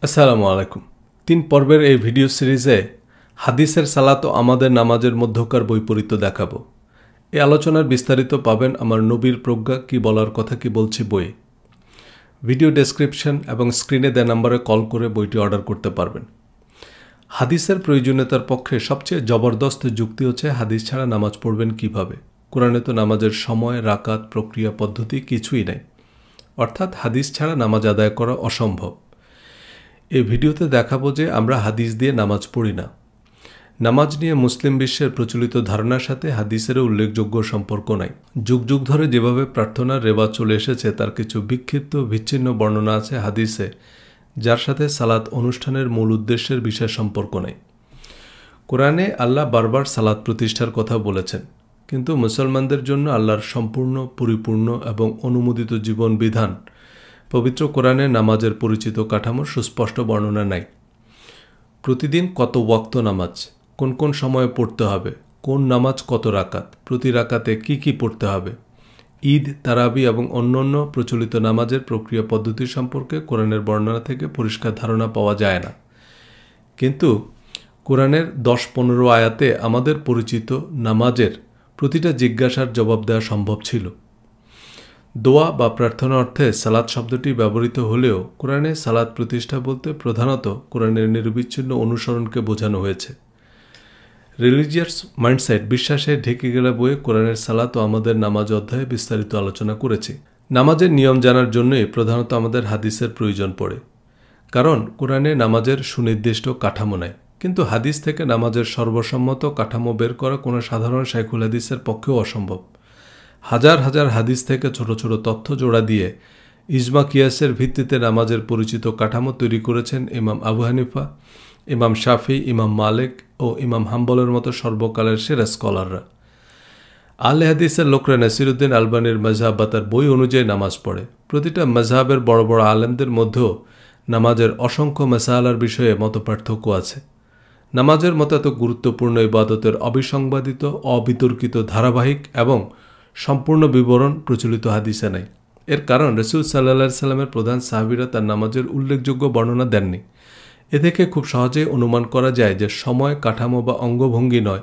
আসসালামু আলাইকুম। ৩ পর্বের এই ভিডিও সিরিজে হাদিসের সালাত ও আমাদের নামাজের মধ্যকার বৈপরীত্য দেখাবো। এই আলোচনার বিস্তারিত পাবেন আমার নবীর প্রজ্ঞা কি বলার কথা কি বলছি বইয়ে। ভিডিও ডেসক্রিপশন এবং স্ক্রিনে দেওয়া নম্বরে কল করে বইটি অর্ডার করতে পারবেন। হাদিসের প্রয়োজনীয়তার পক্ষে সবচেয়ে জবরদস্ত যুক্তি হচ্ছে হাদিস ছাড়া নামাজ পড়বেন কিভাবে। কোরআনে তো নামাজের সময়, রাকাত, প্রক্রিয়া, পদ্ধতি কিছুই নাই। অর্থাৎ হাদিস ছাড়া নামাজ আদায় করা অসম্ভব। এই ভিডিওতে দেখাবো যে আমরা হাদিস দিয়ে নামাজ পড়ি না। নামাজ নিয়ে মুসলিম বিশ্বের প্রচলিত ধারণার সাথে হাদিসেরও উল্লেখযোগ্য সম্পর্ক নাই। যুগ যুগ ধরে যেভাবে প্রার্থনার রেওয়াজ চলে এসেছে তার কিছু বিক্ষিপ্ত বিচ্ছিন্ন বর্ণনা আছে হাদিসে, যার সাথে সালাত অনুষ্ঠানের মূল উদ্দেশ্যের বিশেষ সম্পর্ক নেই। কোরআনে আল্লাহ বারবার সালাত প্রতিষ্ঠার কথা বলেছেন, কিন্তু মুসলমানদের জন্য আল্লাহর সম্পূর্ণ, পরিপূর্ণ এবং অনুমোদিত জীবন বিধান পবিত্র কোরআনে নামাজের পরিচিত কাঠামোর সুস্পষ্ট বর্ণনা নাই। প্রতিদিন কত ওয়াক্ত নামাজ, কোন কোন সময়ে পড়তে হবে, কোন নামাজ কত রাকাত, প্রতি রাকাতে কি পড়তে হবে, ঈদ, তারাবি এবং অন্যান্য প্রচলিত নামাজের প্রক্রিয়া পদ্ধতি সম্পর্কে কোরআনের বর্ণনা থেকে পরিষ্কার ধারণা পাওয়া যায় না। কিন্তু কোরআনের 10-15 আয়াতে আমাদের পরিচিত নামাজের প্রতিটা জিজ্ঞাসার জবাব দেওয়া সম্ভব ছিল। দোয়া বা প্রার্থনা অর্থে সালাত শব্দটি ব্যবহৃত হলেও কোরআনে সালাত প্রতিষ্ঠা বলতে প্রধানত কোরআনের নিরবিচ্ছিন্ন অনুসরণকে বোঝানো হয়েছে। রিলিজিয়াস মাইন্ডসেট, বিশ্বাসে ঢেকে গেলে বইয়ে কোরআনের সালাত ও আমাদের নামাজ অধ্যায়ে বিস্তারিত আলোচনা করেছি। নামাজের নিয়ম জানার জন্যই প্রধানত আমাদের হাদিসের প্রয়োজন পড়ে, কারণ কোরআনে নামাজের সুনির্দিষ্ট কাঠামো নেই। কিন্তু হাদিস থেকে নামাজের সর্বসম্মত কাঠামো বের করা কোনো সাধারণ শাইখুল হাদিসের পক্ষেও অসম্ভব। হাজার হাজার হাদিস থেকে ছোট ছোট তথ্য জোড়া দিয়ে ইজমা কিয়াসের ভিত্তিতে নামাজের পরিচিত কাঠামো তৈরি করেছেন ইমাম আবু হানিফা, ইমাম শাফি, ইমাম মালিক ও ইমাম হাম্বলের মতো সর্বকালের সেরা স্কলাররা। আহলে হাদিসের লোকরা নাসিরুদ্দিন আলবানির মজহাব বা তার বই অনুযায়ী নামাজ পড়ে। প্রতিটা মজহাবের বড় বড় আলেমদের মধ্যেও নামাজের অসংখ্য মাসালার বিষয়ে মতপার্থক্য আছে। নামাজের মতো এত গুরুত্বপূর্ণ ইবাদতের অবিসংবাদিত, অবিতর্কিত, ধারাবাহিক এবং সম্পূর্ণ বিবরণ প্রচলিত হাদিসে নাই। এর কারণ রাসূল সাল্লাল্লাহু আলাইহি সাল্লামের প্রধান সাহাবীরা তার নামাজের উল্লেখযোগ্য বর্ণনা দেননি। এ থেকে খুব সহজেই অনুমান করা যায় যে সময়, কাঠামো বা অঙ্গভঙ্গি নয়,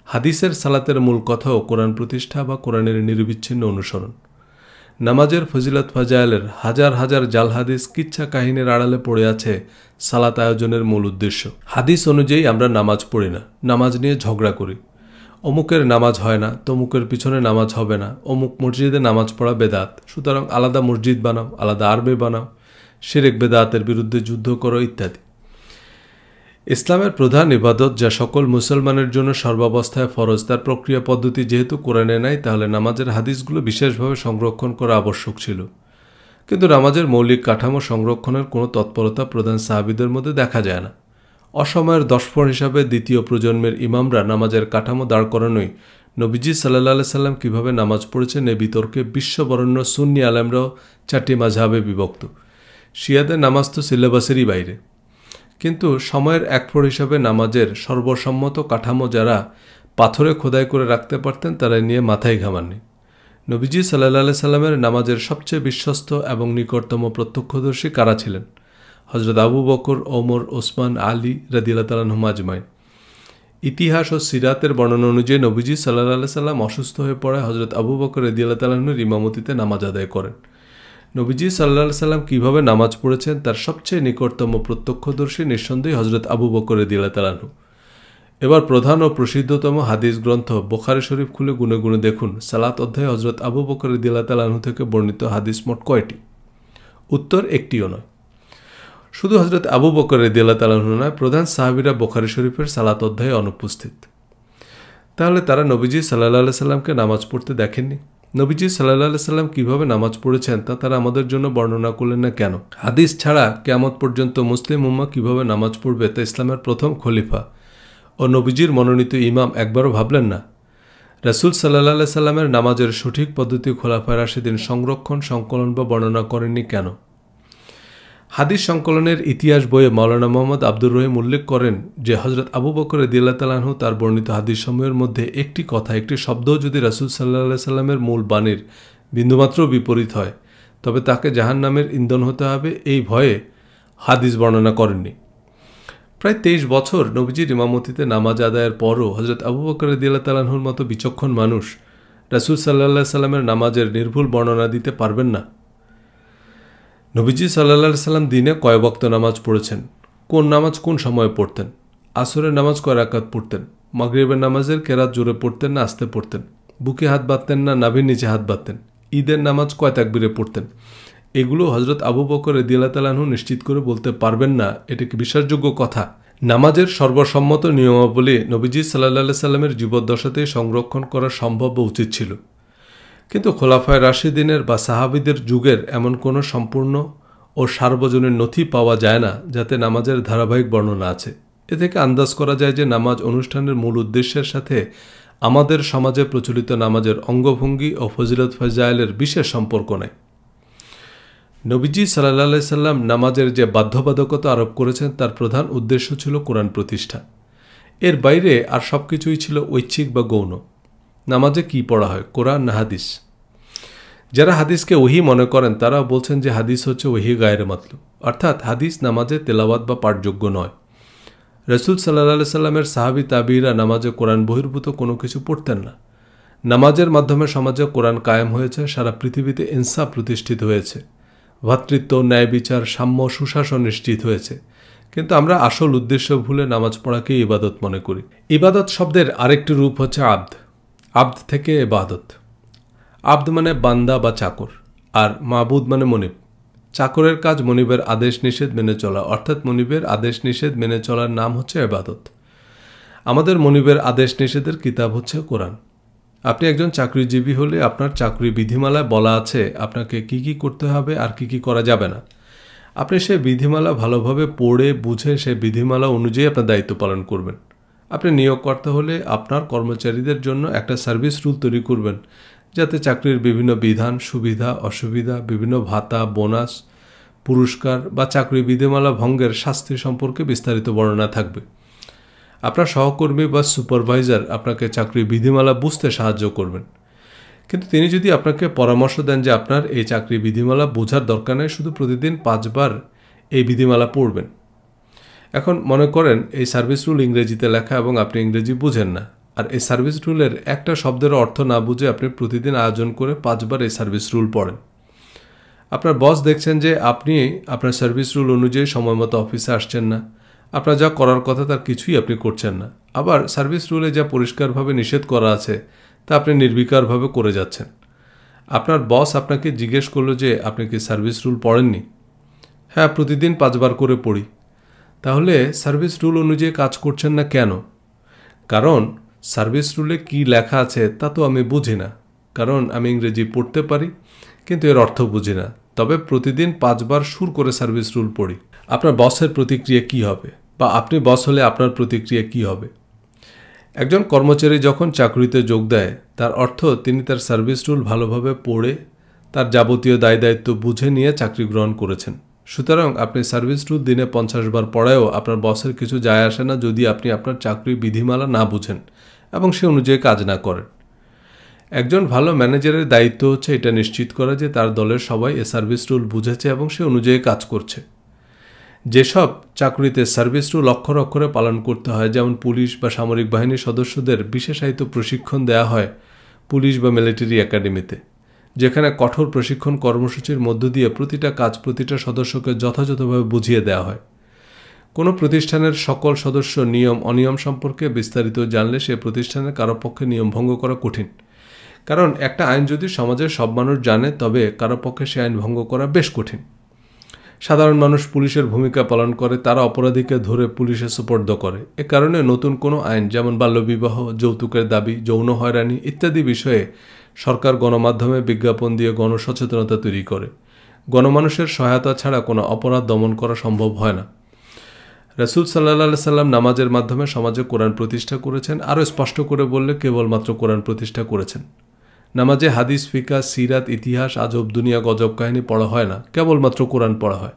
হাদিসের সালাতের মূল কথাও কোরআন প্রতিষ্ঠা বা কোরআনের নিরবিচ্ছিন্ন অনুসরণ। নামাজের ফজিলত ফাজাইলের হাজার হাজার জাল হাদিস, কিচ্ছা কাহিনীর আড়ালে পড়ে আছে সালাত আয়োজনের মূল উদ্দেশ্য। হাদিস অনুযায়ী আমরা নামাজ পড়ি না, নামাজ নিয়ে ঝগড়া করি। অমুকের নামাজ হয় না, তমুকের পিছনে নামাজ হবে না, অমুক মসজিদে নামাজ পড়া বেদাত, সুতরাং আলাদা মসজিদ বানাও, আলাদা আরবি বানাও, শিরক বেদাতের বিরুদ্ধে যুদ্ধ করো ইত্যাদি। ইসলামের প্রধান ইবাদত, যা সকল মুসলমানের জন্য সর্বাবস্থায় ফরজ, তার প্রক্রিয়া পদ্ধতি যেহেতু কোরআনে নাই, তাহলে নামাজের হাদিসগুলো বিশেষভাবে সংরক্ষণ করা আবশ্যক ছিল। কিন্তু নামাজের মৌলিক কাঠামো সংরক্ষণের কোনো তৎপরতা প্রধান সাহাবীদের মধ্যে দেখা যায় না। অসময়ের দশফর হিসাবে দ্বিতীয় প্রজন্মের ইমামরা নামাজের কাঠামো দাঁড় করানোই নবীজি সাল্লাল্লাহু আলাইহি সাল্লাম কীভাবে নামাজ পড়েছেন এ বিতর্কে বিশ্ববরেণ্য সুন্নি আলেমরাও 4টি মাযহাবে বিভক্ত। শিয়াদের নামাজ তো সিলেবাসেরই বাইরে। কিন্তু সময়ের এক প্রহর হিসাবে নামাজের সর্বসম্মত কাঠামো যারা পাথরে খোদাই করে রাখতে পারতেন তারা নিয়ে মাথায় ঘামাননি। নবীজি সাল্লাল্লাহু আলাইহি সাল্লামের নামাজের সবচেয়ে বিশ্বস্ত এবং নিকটতম প্রত্যক্ষদর্শী কারা ছিলেন? হযরত আবু বকর, ওমর, ওসমান, আলী রাদিয়াল্লাহু তাআলা আনহুম আজমাইন। ইতিহাস ও সিরাতের বর্ণনা অনুযায়ী নবীজি সাল্লাল্লাহু আলাইহি সাল্লাম অসুস্থ হয়ে পড়ায় হযরত আবু বকর রাদিয়াল্লাহু তাআলা আনহুর ইমামতিতে নামাজ আদায় করেন। নবীজি সাল্লাল্লাহু আলাইহি সাল্লাম কীভাবে নামাজ পড়েছেন তার সবচেয়ে নিকটতম প্রত্যক্ষদর্শী নিঃসন্দেহে হযরত আবু বকর রাদিয়াল্লাহু তাআলা আনহু। এবার প্রধান ও প্রসিদ্ধতম হাদিস গ্রন্থ বুখারী শরীফ খুলে গুনে গুনে দেখুন সালাত অধ্যায়ে হযরত আবু বকর রাদিয়াল্লাহু তাআলা আনহু থেকে বর্ণিত হাদিস মোট কয়টি? উত্তর একটিও নয়। শুধু হযরত আবু বকর রাদিয়াল্লাহু তাআলা আনহু নয়, প্রধান সাহাবীরা বুখারী শরীফের সালাত অধ্যায়ে অনুপস্থিত। তাহলে তারা নবীজি সাল্লাল্লাহু আলাইহি সাল্লামকে নামাজ পড়তে দেখেননি? নবীজি সাল্লাল্লাহু আলাইহি সাল্লাম কীভাবে নামাজ পড়েছেন তা তারা আমাদের জন্য বর্ণনা করলেন না কেন? হাদিস ছাড়া কিয়ামত পর্যন্ত মুসলিম উম্মাহ কীভাবে নামাজ পড়বে তা ইসলামের প্রথম খলিফা ও নবীজির মনোনীত ইমাম একবারও ভাবলেন না? রাসূল সাল্লাল্লাহু আলাইহি সাল্লামের নামাজের সঠিক পদ্ধতি খোলাফায়ে রাশিদিন সংরক্ষণ, সংকলন বা বর্ণনা করেননি কেন? হাদিস সংকলনের ইতিহাস বইয়ে মাওলানা মোহাম্মদ আব্দুর রহিম উল্লেখ করেন যে হযরত আবু বকর রাদিয়াল্লাহু তাআলা আনহু তার বর্ণিত হাদিসসমূহের মধ্যে একটি কথা, একটি শব্দও যদি রাসূল সাল্লাল্লাহু আলাইহি সাল্লামের মূল বাণীর বিন্দুমাত্র বিপরীত হয় তবে তাকে জাহান্নামের ইন্ধন হতে হবে, এই ভয়ে হাদিস বর্ণনা করেননি। প্রায় 23 বছর নবীজির ইমামতিতে নামাজ আদায়ের পরও হজরত আবু বকর রাদিয়াল্লাহু তাআলা আনহুর মতো বিচক্ষণ মানুষ রাসূল সাল্লাল্লাহু আলাইহি সাল্লামের নামাজের নির্ভুল বর্ণনা দিতে পারবেন না? নবীজি সাল্লাল্লাহু আলাইহি সাল্লাম দিনে কয় ওয়াক্ত নামাজ পড়েছেন, কোন নামাজ কোন সময়ে পড়তেন, আসরের নামাজ কয় রাকাত পড়তেন, মাগরিবের নামাজের কেরাত জোরে পড়তেন না আস্তে পড়তেন, বুকে হাত বাঁধতেন না নাভির নিচে হাত বাঁধতেন, ঈদের নামাজ কয় তাকবীরে পড়তেন, এগুলো হজরত আবু বকর রাদিয়াল্লাহু তাআলা আনহু নিশ্চিত করে বলতে পারবেন না? এটা কি বিশ্বাসযোগ্য কথা? নামাজের সর্বসম্মত নিয়মাবলী নবীজি সাল্লাল্লাহু আলাইহি সাল্লামের জীবদ্দশাতেই সংরক্ষণ করা সম্ভব বা উচিত ছিল, কিন্তু খোলাফায়ে রাশিদিনের বা সাহাবীদের যুগের এমন কোনো সম্পূর্ণ ও সার্বজনীন নথি পাওয়া যায় না যাতে নামাজের ধারাবাহিক বর্ণনা আছে। এ থেকে আন্দাজ করা যায় যে নামাজ অনুষ্ঠানের মূল উদ্দেশ্যের সাথে আমাদের সমাজে প্রচলিত নামাজের অঙ্গভঙ্গি ও ফজিলত ফজায়েলের বিশেষ সম্পর্ক নেই। নবীজি সাল্লাল্লাহু আলাইহি সাল্লাম নামাজের যে বাধ্যবাধকতা আরোপ করেছেন তার প্রধান উদ্দেশ্য ছিল কোরআন প্রতিষ্ঠা। এর বাইরে আর সব কিছুই ছিল ঐচ্ছিক বা গৌণ। নামাজে কি পড়া হয়, কোরআন না হাদিস? যারা হাদিসকে ওহী মনে করেন তারা বলছেন যে হাদিস হচ্ছে ওহী গায়রে মাতলুব, অর্থাৎ হাদিস নামাজে তেলাওয়াত বা পাঠযোগ্য নয়। রাসূল সাল্লাল্লাহু আলাইহি সাল্লামের সাহাবী তাবিঈরা নামাজে কোরআন বহির্ভূত কোনো কিছু পড়তেন না। নামাজের মাধ্যমে সমাজে কোরআন কায়েম হয়েছে, সারা পৃথিবীতে ইনসাফ প্রতিষ্ঠিত হয়েছে, ভ্রাতৃত্ব, ন্যায় বিচার, সাম্য, সুশাসন নিশ্চিত হয়েছে। কিন্তু আমরা আসল উদ্দেশ্য ভুলে নামাজ পড়াকে ইবাদত মনে করি। ইবাদত শব্দের আরেকটি রূপ হচ্ছে আব্দ। আব্দ থেকে ইবাদত। আব্দ মানে বান্দা বা চাকর, আর মাবুদ মানে মনিব। চাকরের কাজ মনিবের আদেশ নিষেধ মেনে চলা, অর্থাৎ মনিবের আদেশ নিষেধ মেনে চলার নাম হচ্ছে ইবাদত। আমাদের মনিবের আদেশ নিষেধের কিতাব হচ্ছে কোরআন। আপনি একজন চাকরিজীবী হলে আপনার চাকরি বিধিমালায় বলা আছে আপনাকে কি কি করতে হবে আর কি কি করা যাবে না। আপনি সেই বিধিমালা ভালোভাবে পড়ে বুঝে সেই বিধিমালা অনুযায়ী আপনার দায়িত্ব পালন করবেন। আপনি নিয়োগকর্তা হলে আপনার কর্মচারীদের জন্য একটা সার্ভিস রুল তৈরি করবেন, যাতে চাকরির বিভিন্ন বিধান, সুবিধা, অসুবিধা, বিভিন্ন ভাতা, বোনাস, পুরস্কার বা চাকরি বিধিমালা ভঙ্গের শাস্তি সম্পর্কে বিস্তারিত বর্ণনা থাকবে। আপনার সহকর্মী বা সুপারভাইজার আপনাকে চাকরি বিধিমালা বুঝতে সাহায্য করবেন, কিন্তু তিনি যদি আপনাকে পরামর্শ দেন যে আপনার এই চাকরি বিধিমালা বোঝার দরকার নেই, শুধু প্রতিদিন 5 বার এই বিধিমালা পড়বেন। এখন মনে করেন এই সার্ভিস রুল ইংরেজিতে লেখা এবং আপনি ইংরেজি বুঝেন না, আর এই সার্ভিস রুলের একটা শব্দের অর্থ না বুঝে আপনি প্রতিদিন আয়োজন করে 5 বার এই সার্ভিস রুল পড়েন। আপনার বস দেখছেন যে আপনি আপনার সার্ভিস রুল অনুযায়ী সময় মতো অফিসে আসছেন না, আপনার যা করার কথা তার কিছুই আপনি করছেন না, আবার সার্ভিস রুলে যা পরিষ্কারভাবে নিষেধ করা আছে তা আপনি নির্বিকারভাবে করে যাচ্ছেন। আপনার বস আপনাকে জিজ্ঞেস করলো যে আপনি কি সার্ভিস রুল পড়েননি? হ্যাঁ, প্রতিদিন 5 বার করে পড়ি। তাহলে সার্ভিস রুল অনুযায়ী কাজ করছেন না কেন? কারণ সার্ভিস রুলে কি লেখা আছে তা তো আমি বুঝি না, কারণ আমি ইংরেজি পড়তে পারি কিন্তু এর অর্থ বুঝি না, তবে প্রতিদিন 5 বার সুর করে সার্ভিস রুল পড়ি। আপনার বসের প্রতিক্রিয়া কি হবে, বা আপনি বস হলে আপনার প্রতিক্রিয়া কি হবে? একজন কর্মচারী যখন চাকরিতে যোগ দেয় তার অর্থ তিনি তার সার্ভিস রুল ভালোভাবে পড়ে তার যাবতীয় দায় দায়িত্ব বুঝে নিয়ে চাকরি গ্রহণ করেছেন। সুতরাং আপনি সার্ভিস রুল দিনে 50 বার পড়ায়ও আপনার বসের কিছু যায় আসে না যদি আপনি আপনার চাকরি বিধিমালা না বুঝেন এবং সে অনুযায়ী কাজ না করেন। একজন ভালো ম্যানেজারের দায়িত্ব হচ্ছে এটা নিশ্চিত করা যে তার দলের সবাই এ সার্ভিস রুল বুঝেছে এবং সে অনুযায়ী কাজ করছে। যেসব চাকরিতে সার্ভিস রুল অক্ষরে অক্ষরে পালন করতে হয়, যেমন পুলিশ বা সামরিক বাহিনীর সদস্যদের বিশেষায়িত প্রশিক্ষণ দেওয়া হয় পুলিশ বা মিলিটারি একাডেমিতে, যেখানে কঠোর প্রশিক্ষণ কর্মসূচির মধ্য দিয়ে প্রতিটা কাজ প্রতিটা সদস্যকে যথাযথভাবে বুঝিয়ে দেওয়া হয়। কোনো প্রতিষ্ঠানের সকল সদস্য নিয়ম অনিয়ম সম্পর্কে বিস্তারিত জানলে সে প্রতিষ্ঠানের কারো পক্ষে নিয়ম ভঙ্গ করা কঠিন, কারণ একটা আইন যদি সমাজের সব মানুষ জানে তবে কারো পক্ষে সে আইন ভঙ্গ করা বেশ কঠিন। সাধারণ মানুষ পুলিশের ভূমিকা পালন করে, তারা অপরাধীকে ধরে পুলিশে সুপর্দ করে। এ কারণে নতুন কোনো আইন যেমন বাল্যবিবাহ, যৌতুকের দাবি, যৌন হয়রানি ইত্যাদি বিষয়ে সরকার গণমাধ্যমে বিজ্ঞাপন দিয়ে গণসচেতনতা তৈরি করে। গণমানুষের সহায়তা ছাড়া কোনো অপরাধ দমন করা সম্ভব হয় না। রাসূল সাল্লাল্লাহু আলাইহি সাল্লাম নামাজের মাধ্যমে সমাজে কোরআন প্রতিষ্ঠা করেছেন। আরও স্পষ্ট করে বললে কেবলমাত্র কোরআন প্রতিষ্ঠা করেছেন। নামাজে হাদিস, ফিকাহ, সিরাত, ইতিহাস, আজব দুনিয়া, গজব কাহিনী পড়া হয় না, কেবলমাত্র কোরআন পড়া হয়।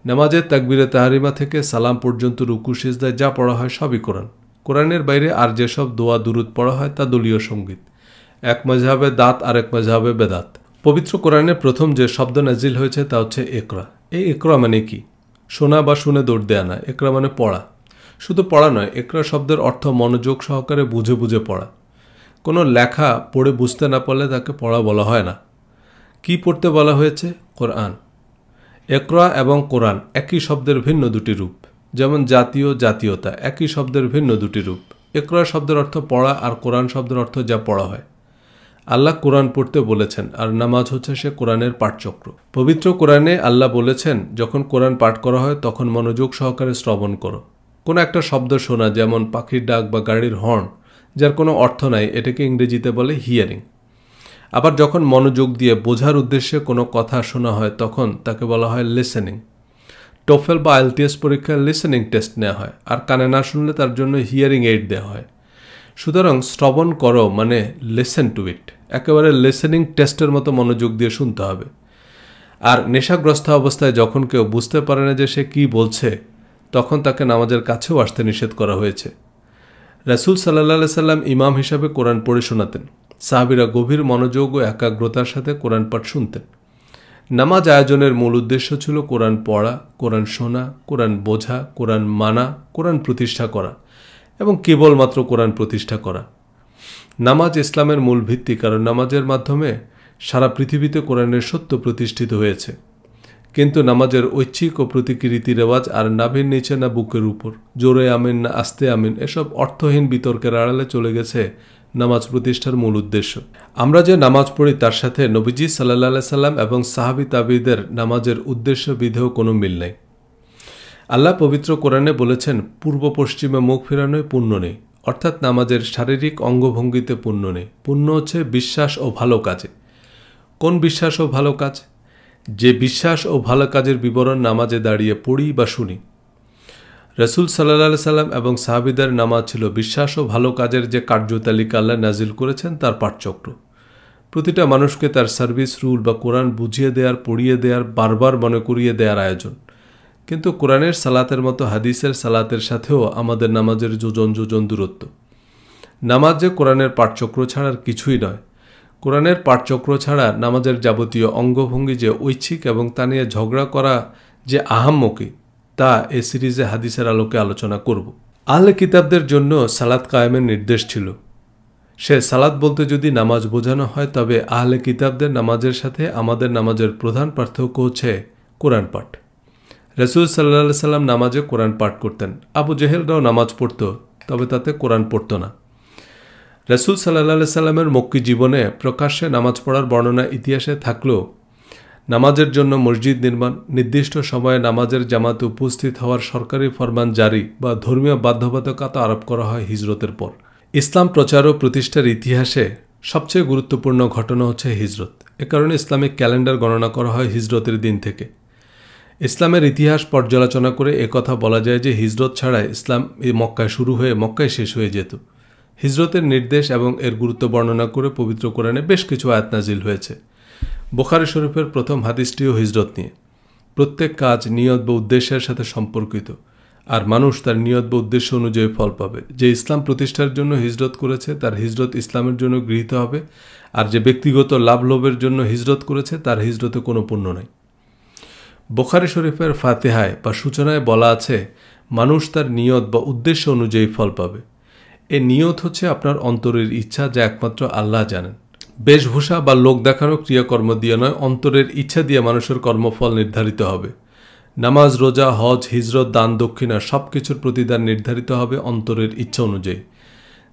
নামাজের তাকবীরে তাহরিমা থেকে সালাম পর্যন্ত রুকু সিজদায় যা পড়া হয় সবই কোরআন। কোরআনের বাইরে আর যেসব দোয়া দুরুদ পড়া হয় তা দলীয় সঙ্গীত। এক মাযহাবে দাত আর এক মাযহাবে বেদাত। পবিত্র কোরআনের প্রথম যে শব্দ নাজিল হয়েছে তা হচ্ছে ইকরা। এই ইকরা মানে কি? শোনা বা শুনে দৌড় দেয়া না, ইকরা মানে পড়া। শুধু পড়া নয়, ইকরা শব্দের অর্থ মনোযোগ সহকারে বুঝে বুঝে পড়া। কোনো লেখা পড়ে বুঝতে না পারলে তাকে পড়া বলা হয় না। কি পড়তে বলা হয়েছে? কোরআন। ইকরা এবং কোরআন একই শব্দের ভিন্ন দুটি রূপ। যেমন জাতীয়, জাতীয়তা একই শব্দের ভিন্ন দুটি রূপ। ইকরা শব্দের অর্থ পড়া আর কোরআন শব্দের অর্থ যা পড়া হয়। আল্লাহ কোরআন পড়তে বলেছেন, আর নামাজ হচ্ছে সে কোরআনের পাঠচক্র। পবিত্র কোরআনে আল্লাহ বলেছেন, যখন কোরআন পাঠ করা হয় তখন মনোযোগ সহকারে শ্রবণ করো। কোনো একটা শব্দ শোনা, যেমন পাখির ডাক বা গাড়ির হর্ন, যার কোনো অর্থ নাই, এটাকে ইংরেজিতে বলে হিয়ারিং। আবার যখন মনোযোগ দিয়ে বোঝার উদ্দেশ্যে কোনো কথা শোনা হয় তখন তাকে বলা হয় লিসেনিং। টোফেল বা আইএলটিএস পরীক্ষায় লিসেনিং টেস্ট নেওয়া হয়, আর কানে না শুনলে তার জন্য হিয়ারিং এইড দেওয়া হয়। সুতরাং শ্রবণ করো মানে লিসেন টু ইট, একেবারে লিসেনিং টেস্টের মতো মনোযোগ দিয়ে শুনতে হবে। আর নেশাগ্রস্ত অবস্থায় যখন কেউ বুঝতে পারে না যে সে কী বলছে, তখন তাকে নামাজের কাছেও আসতে নিষেধ করা হয়েছে। রাসূল সাল্লাল্লাহু সাল্লাম ইমাম হিসাবে কোরআন পড়ে শোনাতেন। সাহাবীরা গভীর মনোযোগ ও একাগ্রতার সাথে কোরআন পাঠ শুনতেন। নামাজ আয়োজনের মূল উদ্দেশ্য ছিল কোরআন পড়া, কোরআন শোনা, কোরআন বোঝা, কোরআন মানা, কোরআন প্রতিষ্ঠা করা এবং কেবলমাত্র কোরআন প্রতিষ্ঠা করা। নামাজ ইসলামের মূল ভিত্তি, কারণ নামাজের মাধ্যমে সারা পৃথিবীতে কোরআনের সত্য প্রতিষ্ঠিত হয়েছে। কিন্তু নামাজের ঐচ্ছিক ও প্রতীকী রীতি রেওয়াজ, আর নাভির নিচে না বুকের উপর, জোরে আমিন না আস্তে আমিন, এসব অর্থহীন বিতর্কের আড়ালে চলে গেছে নামাজ প্রতিষ্ঠার মূল উদ্দেশ্য। আমরা যে নামাজ পড়ি তার সাথে নবীজি সাল্লাল্লাহু আলাইহি সাল্লাম এবং সাহাবী তাবিঈদের নামাজের উদ্দেশ্য বিধেও কোনো মিল নেই। আল্লাহ পবিত্র কোরআনে বলেছেন, পূর্ব পশ্চিমে মুখ ফেরানোয় পুণ্য নেই, অর্থাৎ নামাজের শারীরিক অঙ্গভঙ্গিতে পুণ্য নেই। পুণ্য হচ্ছে বিশ্বাস ও ভালো কাজে। কোন বিশ্বাস ও ভালো কাজ? যে বিশ্বাস ও ভালো কাজের বিবরণ নামাজে দাঁড়িয়ে পড়ি বা শুনি। রাসূল সাল্লাল্লাহু আলাইহি সাল্লাম এবং সাহাবীদের নামাজ ছিল বিশ্বাস ও ভালো কাজের যে কার্যতালিকা আল্লাহ নাজিল করেছেন তার পাঠচক্র। প্রতিটা মানুষকে তার সার্ভিস রুল বা কোরআন বুঝিয়ে দেওয়ার, পড়িয়ে দেওয়ার, বারবার মনে করিয়ে দেওয়ার আয়োজন। কিন্তু কোরআনের সালাতের মতো হাদিসের সালাতের সাথেও আমাদের নামাজের যোজন যোজন দূরত্ব। নামাজ যে কোরআনের পাঠচক্র ছাড়া আর কিছুই নয়। কোরআনের পাঠচক্র ছাড়া নামাজের যাবতীয় অঙ্গভঙ্গি যে ঐচ্ছিক এবং তা নিয়ে ঝগড়া করা যে আহাম্মকি, তা এ সিরিজে হাদিসের আলোকে আলোচনা করব। আহলে কিতাবদের জন্য সালাত কায়েমের নির্দেশ ছিল। সে সালাত বলতে যদি নামাজ বোঝানো হয়, তবে আহলে কিতাবদের নামাজের সাথে আমাদের নামাজের প্রধান পার্থক্য হচ্ছে কোরআন পাঠ। রাসূল সাল্লাল্লাহু আলাইহি সাল্লাম নামাজে কোরআন পাঠ করতেন। আবু জেহেলরাও নামাজ পড়ত, তবে তাতে কোরআন পড়ত না। রাসূল সাল্লাল্লাহু আলাইহি সাল্লামের মক্কি জীবনে প্রকাশ্যে নামাজ পড়ার বর্ণনা ইতিহাসে থাকলেও নামাজের জন্য মসজিদ নির্মাণ, নির্দিষ্ট সময়ে নামাজের জামাতে উপস্থিত হওয়ার সরকারি ফরমান জারি বা ধর্মীয় বাধ্যবাধকতা আরোপ করা হয় হিজরতের পর। ইসলাম প্রচার ও প্রতিষ্ঠার ইতিহাসে সবচেয়ে গুরুত্বপূর্ণ ঘটনা হচ্ছে হিজরত। এ কারণে ইসলামিক ক্যালেন্ডার গণনা করা হয় হিজরতের দিন থেকে। ইসলামের ইতিহাস পর্যালোচনা করে একথা বলা যায় যে হিজরত ছাড়া ইসলাম মক্কায় শুরু হয়ে মক্কায় শেষ হয়ে যেত। হিজরতের নির্দেশ এবং এর গুরুত্ব বর্ণনা করে পবিত্র কোরআনে বেশ কিছু আয়াত নাজিল হয়েছে। বুখারী শরীফের প্রথম হাদিসটিও হিজরত নিয়ে। প্রত্যেক কাজ নিয়ত বা উদ্দেশ্যের সাথে সম্পর্কিত, আর মানুষ তার নিয়ত বা উদ্দেশ্য অনুযায়ী ফল পাবে। যে ইসলাম প্রতিষ্ঠার জন্য হিজরত করেছে তার হিজরত ইসলামের জন্য গৃহীত হবে, আর যে ব্যক্তিগত লাভ লোভের জন্য হিজরত করেছে তার হিজরতে কোনো পুণ্য নেই। বুখারী শরীফের ফাতিহায় বা সূচনায় বলা আছে, মানুষ তার নিয়ত বা উদ্দেশ্য অনুযায়ী ফল পাবে। এ নিয়ত হচ্ছে আপনার অন্তরের ইচ্ছা, যা একমাত্র আল্লাহ জানেন। বেশভূষা বা লোক দেখানো ক্রিয়াকর্ম দিয়ে নয়, অন্তরের ইচ্ছা দিয়ে মানুষের কর্মফল নির্ধারিত হবে। নামাজ, রোজা, হজ, হিজরত, দান, দক্ষিণা সব কিছুর প্রতিদান নির্ধারিত হবে অন্তরের ইচ্ছা অনুযায়ী।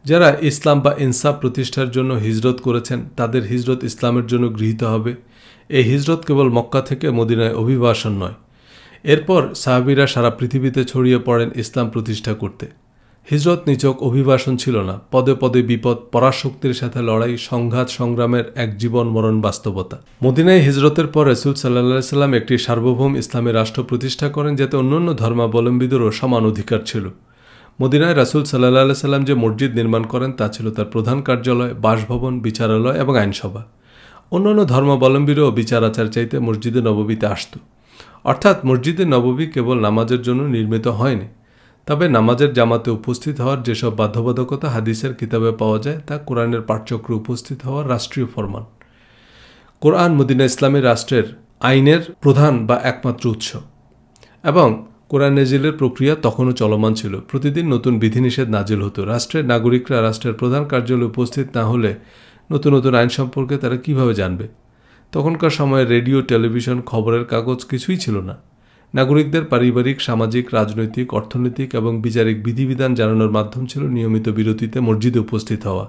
যারা ইসলাম বা ইনসাফ প্রতিষ্ঠার জন্য হিজরত করেছেন তাদের হিজরত ইসলামের জন্য গৃহীত হবে। এই হিজরত কেবল মক্কা থেকে মদিনায় অভিবাসন নয়। এরপর সাহাবীরা সারা পৃথিবীতে ছড়িয়ে পড়েন ইসলাম প্রতিষ্ঠা করতে। হিজরত নিছক অভিবাসন ছিল না, পদে পদে বিপদ, পরাশক্তির সাথে লড়াই, সংঘাত, সংগ্রামের এক জীবন মরণ বাস্তবতা। মদিনায় হিজরতের পর রাসূল সাল্লাল্লাহু আলাইহি সাল্লাম একটি সার্বভৌম ইসলামী রাষ্ট্র প্রতিষ্ঠা করেন, যাতে অন্যান্য ধর্মাবলম্বীদেরও সমান অধিকার ছিল। মদিনায় রাসূল সাল্লাল্লাহু আলাইহি সাল্লাম যে মসজিদ নির্মাণ করেন তা ছিল তার প্রধান কার্যালয়, বাসভবন, বিচারালয় এবং আইনসভা। অন্যান্য ধর্মাবলম্বীরাও বিচার আচার চাইতে মসজিদে নববীতে আসত। অর্থাৎ মসজিদে নববী কেবল নামাজের জন্য নির্মিত হয়নি, তবে নামাজের জামাতে উপস্থিত হওয়ার যেসব বাধ্যবাধকতা হাদিসের কিতাবে পাওয়া যায় তা কোরআনের পাঠচক্রে উপস্থিত হওয়ার রাষ্ট্রীয় ফরমান। কোরআন মদিনা ইসলামী রাষ্ট্রের আইনের প্রধান বা একমাত্র উৎস। এবং কোরআন নাজিলের প্রক্রিয়া তখনও চলমান ছিল। প্রতিদিন নতুন বিধিনিষেধ নাজিল হতো। রাষ্ট্রের নাগরিকরা রাষ্ট্রের প্রধান কার্যালয়ে উপস্থিত না হলে নতুন নতুন আইন সম্পর্কে তারা কিভাবে জানবে? তখনকার সময়ে রেডিও, টেলিভিশন, খবরের কাগজ কিছুই ছিল না। নাগরিকদের পারিবারিক, সামাজিক, রাজনৈতিক, অর্থনৈতিক এবং বিচারিক বিধিবিধান জানানোর মাধ্যম ছিল নিয়মিত বিরতিতে মসজিদে উপস্থিত হওয়া।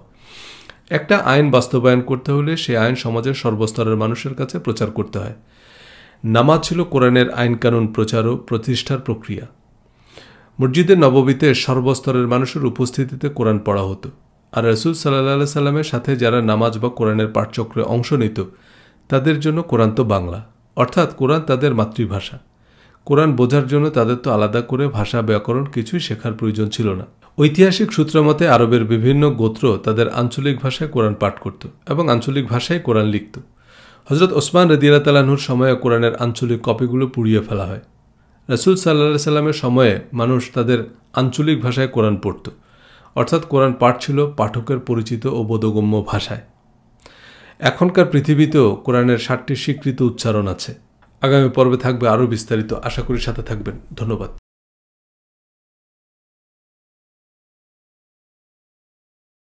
একটা আইন বাস্তবায়ন করতে হলে সে আইন সমাজের সর্বস্তরের মানুষের কাছে প্রচার করতে হয়। নামাজ ছিল কোরআনের আইনকানুন প্রচার ও প্রতিষ্ঠার প্রক্রিয়া। মসজিদে নববীতে সর্বস্তরের মানুষের উপস্থিতিতে কোরআন পড়া হতো। আর রাসূল সাল্লাল্লাহু আলাইহি সাল্লামের সাথে যারা নামাজ বা কোরআনের পাঠচক্রে অংশ নিত তাদের জন্য কোরআন তো বাংলা, অর্থাৎ কোরআন তাদের মাতৃভাষা। কোরআন বোঝার জন্য তাদের তো আলাদা করে ভাষা, ব্যাকরণ কিছুই শেখার প্রয়োজন ছিল না। ঐতিহাসিক সূত্র মতে আরবের বিভিন্ন গোত্র তাদের আঞ্চলিক ভাষায় কোরআন পাঠ করত এবং আঞ্চলিক ভাষায় কোরআন লিখত। হযরত ওসমান রাদিয়াল্লাহু তাআলা আনহুর সময়ে কোরআনের আঞ্চলিক কপিগুলো পুড়িয়ে ফেলা হয়। রাসূল সাল্লাল্লাহু আলাইহি সাল্লামের সময়ে মানুষ তাদের আঞ্চলিক ভাষায় কোরআন পড়ত, অর্থাৎ কোরআন পাঠ ছিল পাঠকের পরিচিত ও বোধগম্য ভাষায়। এখনকার পৃথিবীতেও কোরআনের 7টি স্বীকৃত উচ্চারণ আছে। আগামী পর্বে থাকবে আরও বিস্তারিত। আশা করি সাথে থাকবেন। ধন্যবাদ।